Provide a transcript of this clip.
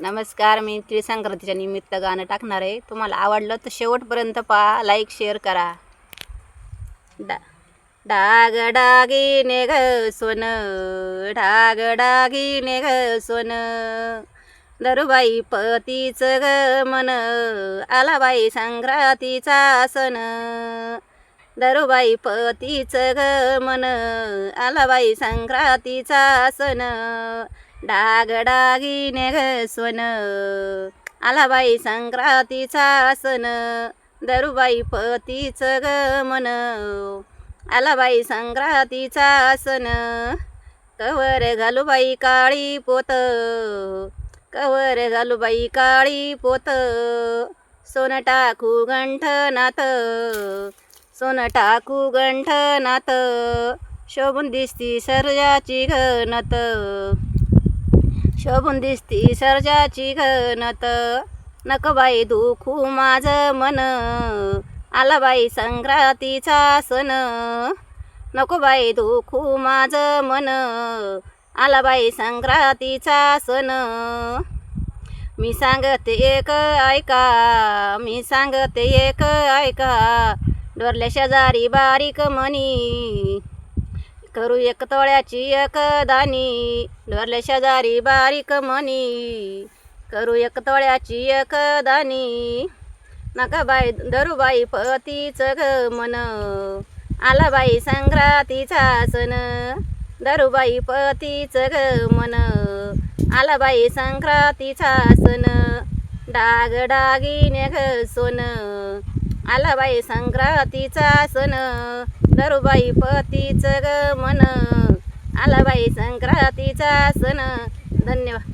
नमस्कार. मी तिळ संक्रांतीच्या निमित्त गाणं टाकणार आहे. तुम्हाला आवडलं तर शेवटपर्यंत पहा, लाईक शेअर करा. डाग डागिने ग सोन, डाग डागिने ग सोन, दरुबाई पतीचं ग मन, आला बाई संक्रांतीचा सण. दरुबाई पतीचं ग मन, आला बाई संक्रांतीचा सण. डाग डागिने ग सोन, आला बाई संक्रांतीचा सण. दरुबाई पतीचं ग मन, आला बाई संक्रांतीचा सण. कवर घालू बाई काळी पोत, कवर घालू बाई काळी पोत, सोन टाकू गंठनात, सोन टाकू गंठनात, शोभून दिसती सर्जाची घनत, शोभून दिसती सर्जाची घनत. नको बाई दुखू माझं मन, आला बाई संक्रांतीचा सण. नको बाई दुखू माझं मन, आला बाई संक्रांतीचा सण. मी सांगते एक ऐका, मी सांगते एक ऐका, डोरल्या शेजारी बारीक मणी, करू एक तोळ्याची एक दानी. डोरल्या शेजारी बारीक मणी, करू एक तोळ्याची एक दानी. नका बाई दरुबाई पतीचं ग मन, आला बाई संक्रांतीचा सण. दरुबाई पतीचं ग मन, आला बाई संक्रांतीचा सण. डाग डागिने ग सोन, आला बाई संक्रांतीचा सण. दरुबाई पतीचं ग मन, आला बाई संक्रांतीचा सण. धन्यवाद.